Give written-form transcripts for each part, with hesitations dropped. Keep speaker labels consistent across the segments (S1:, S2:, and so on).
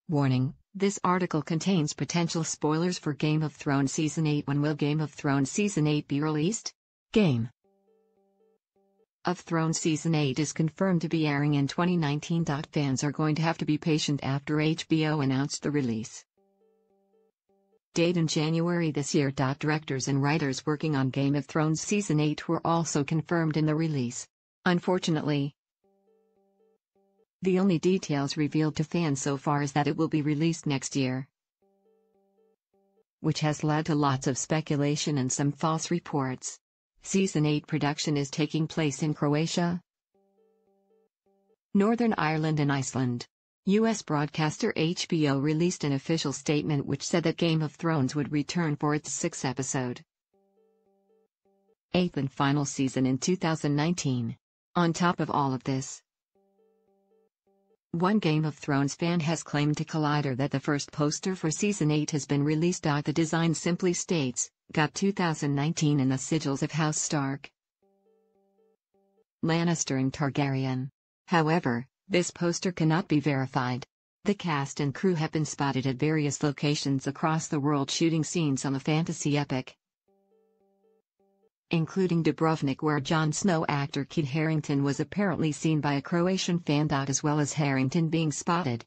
S1: Warning, this article contains potential spoilers for Game of Thrones Season 8. When will Game of Thrones Season 8 be released? Game of Thrones Season 8 is confirmed to be airing in 2019. Fans are going to have to be patient after HBO announced the release date in January this year. Directors and writers working on Game of Thrones Season 8 were also confirmed in the release. Unfortunately, the only details revealed to fans so far is that it will be released next year, which has led to lots of speculation and some false reports. Season 8 production is taking place in Croatia, Northern Ireland and Iceland. U.S. broadcaster HBO released an official statement which said that Game of Thrones would return for its sixth episode, eighth and final season in 2019. On top of all of this, one Game of Thrones fan has claimed to Collider that the first poster for Season 8 has been released. The design simply states, "Got 2019" in the sigils of House Stark, Lannister and Targaryen. However, this poster cannot be verified. The cast and crew have been spotted at various locations across the world shooting scenes on the fantasy epic, including Dubrovnik, where Jon Snow actor Kit Harington was apparently seen by a Croatian fan. As well as Harington being spotted,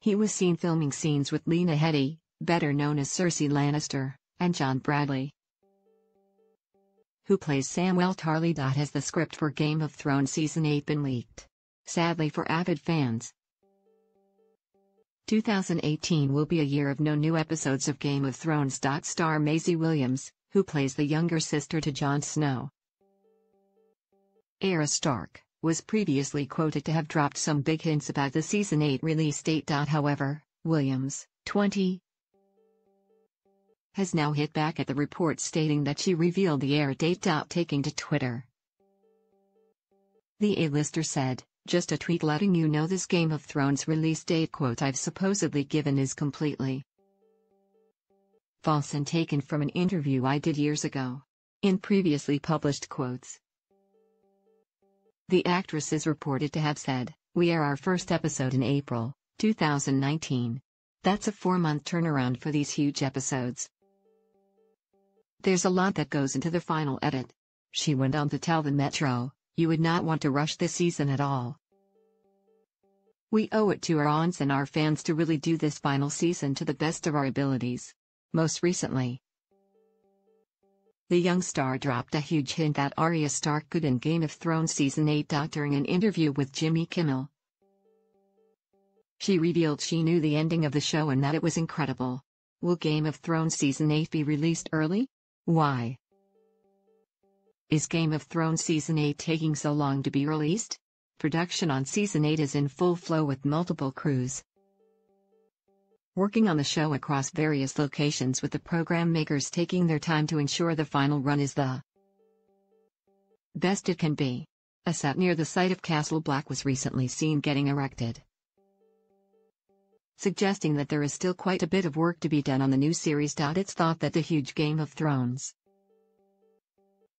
S1: he was seen filming scenes with Lena Headey, better known as Cersei Lannister, and John Bradley, who plays Samwell Tarly. Has the script for Game of Thrones Season 8 been leaked? Sadly for avid fans, 2018 will be a year of no new episodes of Game of Thrones. Star Maisie Williams, who plays the younger sister to Jon Snow, Arya Stark, was previously quoted to have dropped some big hints about the Season 8 release date. However, Williams, 20, has now hit back at the report, stating that she revealed the air date. Taking to Twitter, the A-lister said, "Just a tweet letting you know this Game of Thrones release date quote I've supposedly given is completely false and taken from an interview I did years ago." In previously published quotes, the actress is reported to have said, "We air our first episode in April 2019. That's a 4-month turnaround for these huge episodes. There's a lot that goes into the final edit." She went on to tell the Metro, "You would not want to rush this season at all. We owe it to our aunts and our fans to really do this final season to the best of our abilities." Most recently, the young star dropped a huge hint that Arya Stark could in Game of Thrones Season 8. During an interview with Jimmy Kimmel, she revealed she knew the ending of the show and that it was incredible. Will Game of Thrones Season 8 be released early? Why is Game of Thrones Season 8 taking so long to be released? Production on Season 8 is in full flow with multiple crews working on the show across various locations, with the program makers taking their time to ensure the final run is the best it can be. A set near the site of Castle Black was recently seen getting erected, suggesting that there is still quite a bit of work to be done on the new series. It's thought that the huge Game of Thrones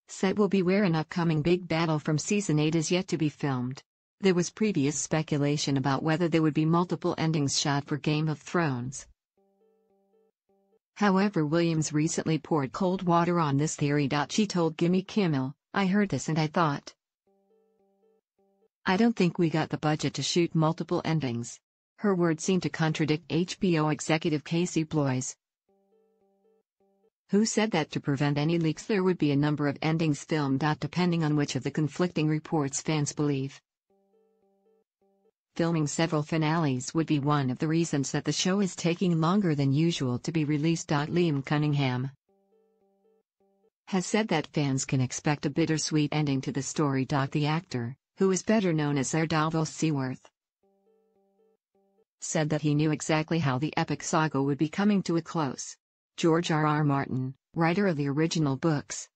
S1: set will be where an upcoming big battle from Season 8 is yet to be filmed. There was previous speculation about whether there would be multiple endings shot for Game of Thrones. However, Williams recently poured cold water on this theory. She told Jimmy Kimmel, "I heard this and I thought, I don't think we got the budget to shoot multiple endings." Her words seem to contradict HBO executive Casey Bloys, who said that to prevent any leaks there would be a number of endings filmed. Depending on which of the conflicting reports fans believe, filming several finales would be one of the reasons that the show is taking longer than usual to be released. Liam Cunningham has said that fans can expect a bittersweet ending to the story. The actor, who is better known as Davos Seaworth, said that he knew exactly how the epic saga would be coming to a close. George R.R. Martin, writer of the original books,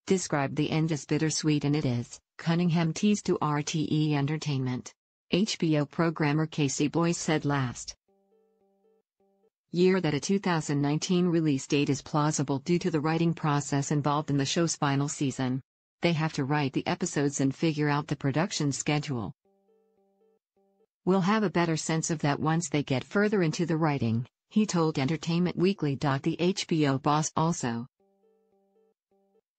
S1: described the end as bittersweet, and it is, Cunningham teased to RTE Entertainment. HBO programmer Casey Bloys said last year that a 2019 release date is plausible due to the writing process involved in the show's final season. They have to write the episodes and figure out the production schedule. We'll have a better sense of that once they get further into the writing, he told Entertainment Weekly. The HBO boss also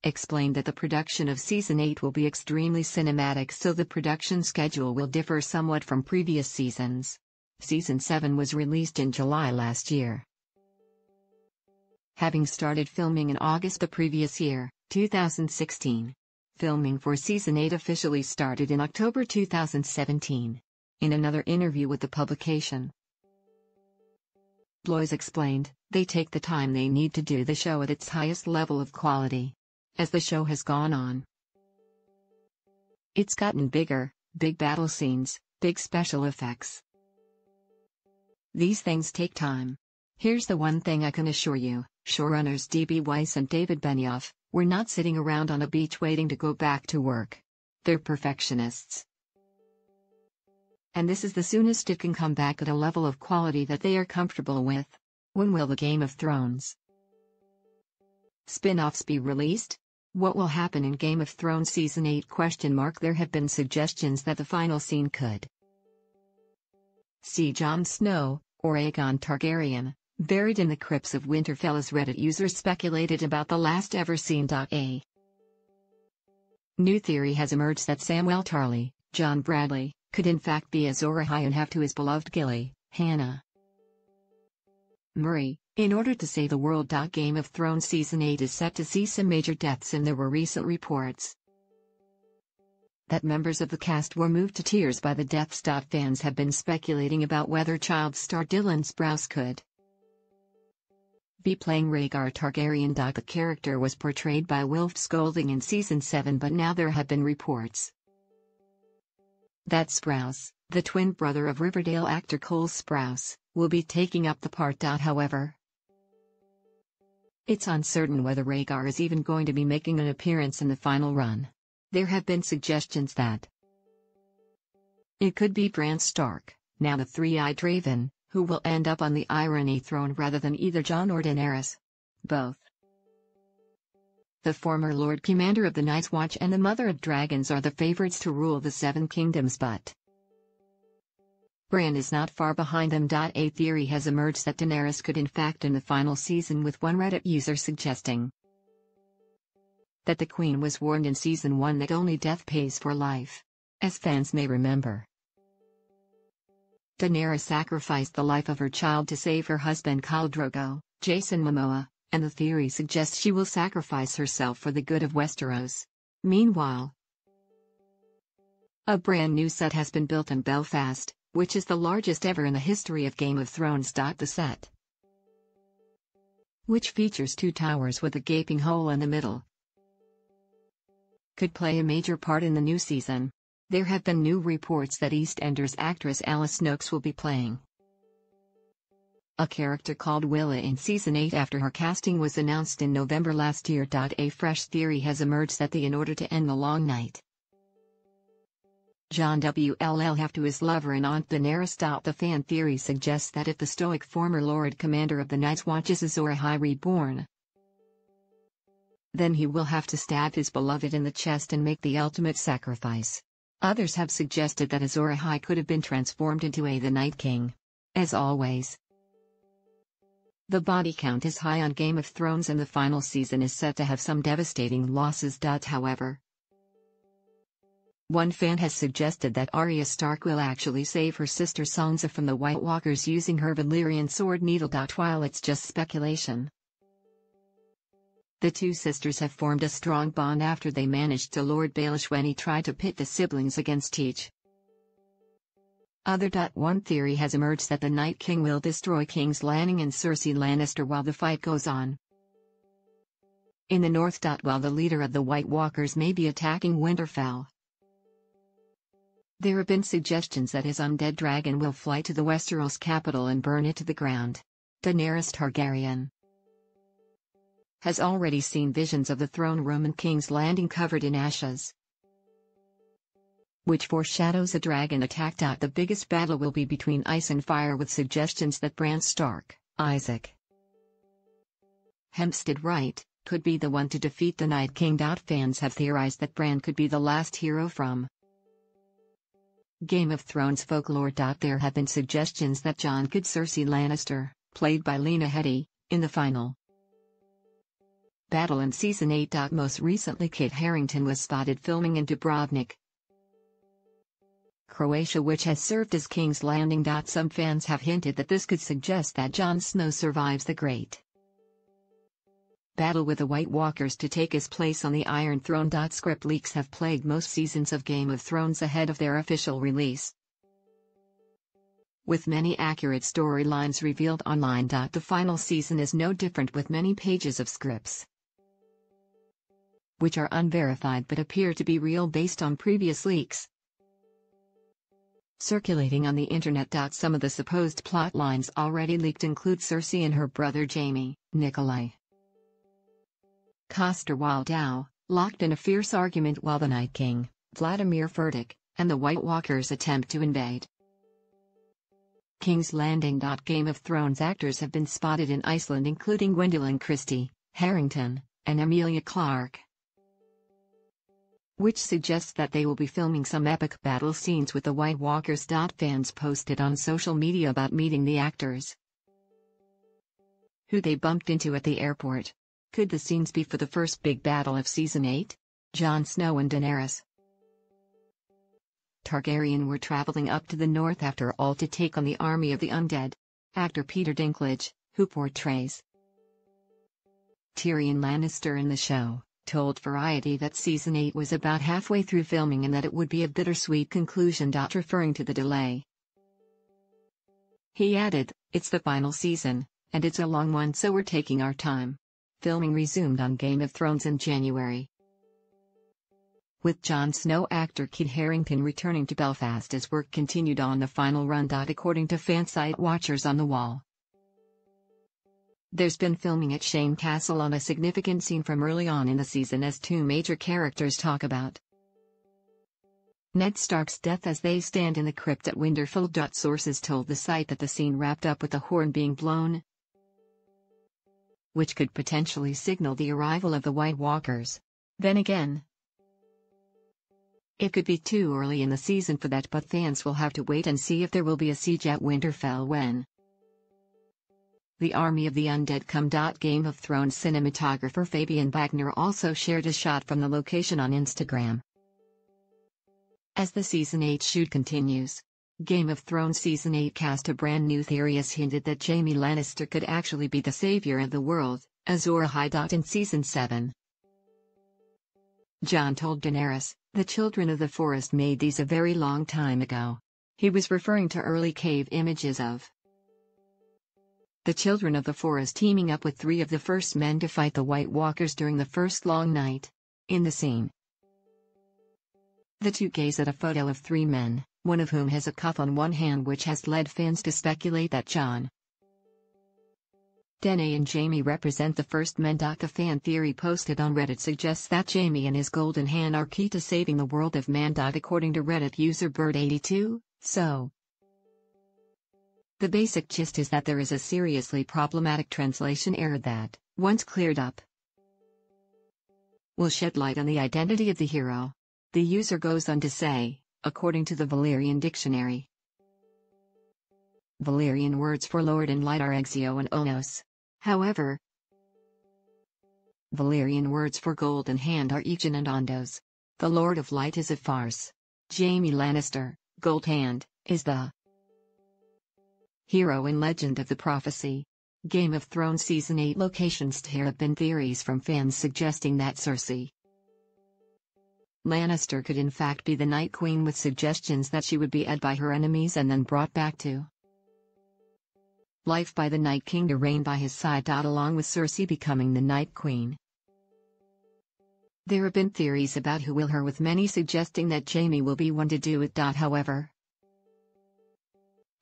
S1: explained that the production of Season 8 will be extremely cinematic, so the production schedule will differ somewhat from previous seasons. Season 7 was released in July last year, having started filming in August the previous year, 2016. Filming for Season 8 officially started in October 2017. In another interview with the publication, Blois explained, "They take the time they need to do the show at its highest level of quality. As the show has gone on, it's gotten bigger, big battle scenes, big special effects. These things take time. Here's the one thing I can assure you, showrunners D.B. Weiss and David Benioff, we're not sitting around on a beach waiting to go back to work. They're perfectionists. And this is the soonest it can come back at a level of quality that they are comfortable with." When will the Game of Thrones spin-offs be released? What will happen in Game of Thrones Season 8? There have been suggestions that the final scene could see Jon Snow, or Aegon Targaryen, buried in the crypts of Winterfell, as Reddit users speculated about the last ever scene. A new theory has emerged that Samwell Tarly, John Bradley, could in fact be Azor Ahai and have to his beloved Gilly, Hannah Murray, in order to save the world. Game of Thrones Season 8 is set to see some major deaths, and there were recent reports that members of the cast were moved to tears by the deaths. Fans have been speculating about whether child star Dylan Sprouse could be playing Rhaegar Targaryen. The character was portrayed by Wilf Scolding in Season 7, but now there have been reports that Sprouse, the twin brother of Riverdale actor Cole Sprouse, will be taking up the part. However, it's uncertain whether Rhaegar is even going to be making an appearance in the final run. There have been suggestions that it could be Bran Stark, now the three-eyed raven, who will end up on the Irony Throne rather than either Jon or Daenerys. Both the former Lord Commander of the Night's Watch and the Mother of Dragons are the favorites to rule the Seven Kingdoms, but Bran is not far behind them. A theory has emerged that Daenerys could in fact in the final season, with one Reddit user suggesting that the Queen was warned in Season 1 that only death pays for life. As fans may remember, Daenerys sacrificed the life of her child to save her husband Khal Drogo, Jason Momoa, and the theory suggests she will sacrifice herself for the good of Westeros. Meanwhile, a brand new set has been built in Belfast, which is the largest ever in the history of Game of Thrones. The set, which features two towers with a gaping hole in the middle, could play a major part in the new season. There have been new reports that EastEnders actress Alice Noakes will be playing a character called Willa in Season 8 after her casting was announced in November last year. A fresh theory has emerged that in order to end the long night, Jon will have to his lover and aunt Daenerys. The fan theory suggests that if the stoic former Lord Commander of the Night's Watch is Azor Ahai reborn, then he will have to stab his beloved in the chest and make the ultimate sacrifice. Others have suggested that Azor Ahai could have been transformed into the Night King. As always, the body count is high on Game of Thrones, and the final season is set to have some devastating losses. However, one fan has suggested that Arya Stark will actually save her sister Sansa from the White Walkers using her Valyrian sword needle. While it's just speculation, the two sisters have formed a strong bond after they managed to lure Baelish when he tried to pit the siblings against each other. One theory has emerged that the Night King will destroy King's Landing and Cersei Lannister while the fight goes on in the north. While the leader of the White Walkers may be attacking Winterfell, there have been suggestions that his undead dragon will fly to the Westeros capital and burn it to the ground. Daenerys Targaryen has already seen visions of the throne room and King's Landing covered in ashes, which foreshadows a dragon attack. The biggest battle will be between ice and fire, with suggestions that Bran Stark, Isaac Hempstead Wright, could be the one to defeat the Night King. Fans have theorized that Bran could be the last hero from Game of Thrones folklore. There have been suggestions that Jon could Cersei Lannister, played by Lena Headey, in the final battle in Season 8. Most recently Kit Harington was spotted filming in Dubrovnik, Croatia, which has served as King's Landing. Some fans have hinted that this could suggest that Jon Snow survives the great battle with the White Walkers to take his place on the Iron Throne. Script leaks have plagued most seasons of Game of Thrones ahead of their official release, with many accurate storylines revealed online. The final season is no different, with many pages of scripts which are unverified but appear to be real based on previous leaks circulating on the internet. Some of the supposed plot lines already leaked include Cersei and her brother Jaime, Nikolai Coster-Waldau, locked in a fierce argument while the Night King, Vladimir Furtick, and the White Walkers attempt to invade King's Landing. Game of Thrones actors have been spotted in Iceland, including Gwendolyn Christie, Harington, and Emilia Clarke, which suggests that they will be filming some epic battle scenes with the White Walkers. Fans posted on social media about meeting the actors who they bumped into at the airport. Could the scenes be for the first big battle of Season 8? Jon Snow and Daenerys Targaryen were traveling up to the north after all to take on the army of the undead. Actor Peter Dinklage, who portrays Tyrion Lannister in the show, told Variety that Season 8 was about halfway through filming and that it would be a bittersweet conclusion. Referring to the delay, he added, "It's the final season, and it's a long one, so we're taking our time." Filming resumed on Game of Thrones in January, with Jon Snow actor Kit Harington returning to Belfast as work continued on the final run. According to fansite Watchers on the Wall, there's been filming at Shane Castle on a significant scene from early on in the season as two major characters talk about Ned Stark's death as they stand in the crypt at Winterfell. Sources told the site that the scene wrapped up with the horn being blown, which could potentially signal the arrival of the White Walkers. Then again, it could be too early in the season for that, but fans will have to wait and see if there will be a siege at Winterfell when the army of the undead come. Game of Thrones cinematographer Fabian Wagner also shared a shot from the location on Instagram as the Season 8 shoot continues. Game of Thrones Season 8 cast a brand new theory has hinted that Jaime Lannister could actually be the savior of the world, Azor Ahai. In Season 7, Jon told Daenerys, "The children of the forest made these a very long time ago." He was referring to early cave images of the children of the forest teaming up with 3 of the first men to fight the White Walkers during the first long night. In the scene, the two gaze at a photo of 3 men, one of whom has a cuff on one hand, which has led fans to speculate that Jon, Dany and Jaime represent the first men. The fan theory posted on Reddit suggests that Jaime and his golden hand are key to saving the world of man. According to Reddit user Bird82, so the basic gist is that there is a seriously problematic translation error that, once cleared up, will shed light on the identity of the hero. The user goes on to say, according to the Valyrian dictionary, Valyrian words for Lord and Light are Exio and Onos. However, Valyrian words for Golden Hand are Egon and Ondos. The Lord of Light is a farce. Jaime Lannister, Gold Hand, is the hero and legend of the prophecy. Game of Thrones Season 8 locations. There have been theories from fans suggesting that Cersei Lannister could in fact be the Night Queen, with suggestions that she would be ed by her enemies and then brought back to life by the Night King to reign by his side. Along with Cersei becoming the Night Queen, there have been theories about who will her, with many suggesting that Jaime will be one to do it. However,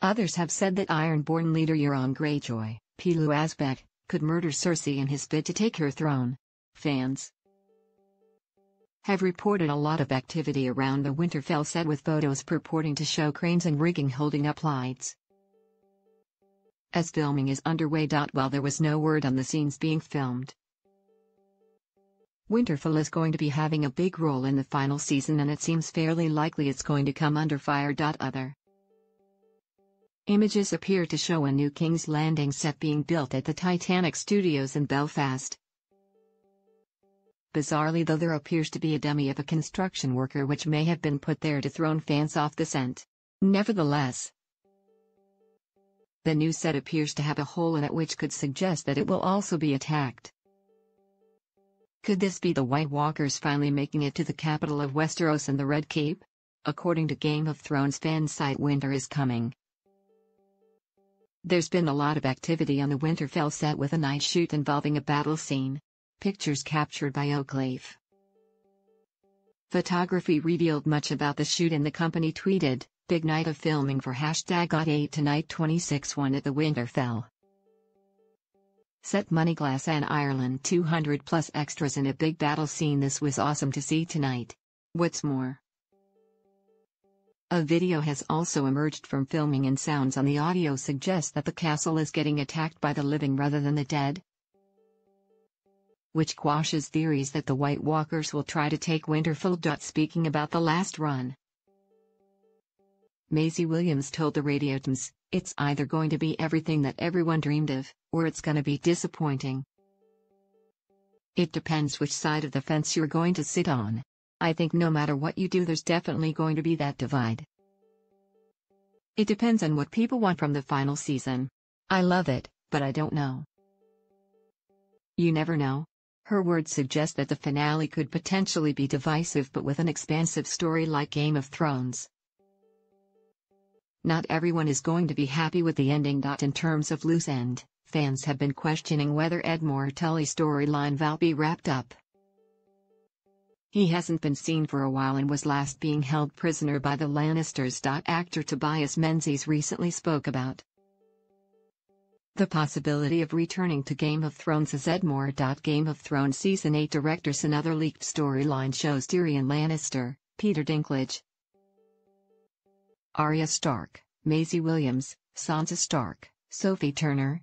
S1: others have said that Ironborn leader Euron Greyjoy, Pilu Asbek, could murder Cersei in his bid to take her throne. Fans have reported a lot of activity around the Winterfell set, with photos purporting to show cranes and rigging holding up lights as filming is underway. While there was no word on the scenes being filmed, Winterfell is going to be having a big role in the final season, and it seems fairly likely it's going to come under fire. Other images appear to show a new King's Landing set being built at the Titanic Studios in Belfast. Bizarrely though, there appears to be a dummy of a construction worker which may have been put there to throw fans off the scent. Nevertheless, the new set appears to have a hole in it which could suggest that it will also be attacked. Could this be the White Walkers finally making it to the capital of Westeros and the Red Keep? According to Game of Thrones fan site, winter is coming. There's been a lot of activity on the Winterfell set with a night shoot involving a battle scene. Pictures captured by Oakleaf Photography revealed much about the shoot, and the company tweeted, "Big night of filming for #8 tonight 26/1 at the Winterfell." Set Moneyglass and Ireland, 200 plus extras in a big battle scene. This was awesome to see tonight. What's more, a video has also emerged from filming, and sounds on the audio suggest that the castle is getting attacked by the living rather than the dead, which quashes theories that the White Walkers will try to take Winterfell. Speaking about the last run, Maisie Williams told the Radio Times, "It's either going to be everything that everyone dreamed of, or it's gonna be disappointing. It depends which side of the fence you're going to sit on. I think no matter what you do, there's definitely going to be that divide. It depends on what people want from the final season. I love it, but I don't know. You never know." Her words suggest that the finale could potentially be divisive, but with an expansive story like Game of Thrones. Not everyone is going to be happy with the ending. In terms of loose end, fans have been questioning whether Edmure Tully's storyline will be wrapped up. He hasn't been seen for a while and was last being held prisoner by the Lannisters. Actor Tobias Menzies recently spoke about the possibility of returning to Game of Thrones as Edmure. Game of Thrones Season 8 directors. Another leaked storyline shows Tyrion Lannister, Peter Dinklage, Arya Stark, Maisie Williams, Sansa Stark, Sophie Turner,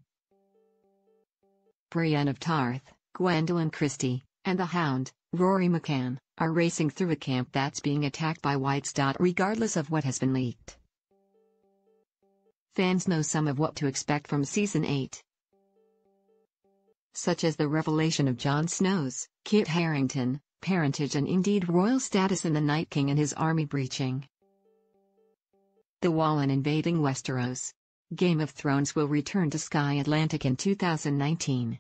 S1: Brienne of Tarth, Gwendolyn Christie, and the Hound, Rory McCann, are racing through a camp that's being attacked by Whites. Regardless of what has been leaked, fans know some of what to expect from Season 8. Such as the revelation of Jon Snow's, Kit Harington, parentage and indeed royal status in the Night King and his army breaching the Wall and invading Westeros. Game of Thrones will return to Sky Atlantic in 2019.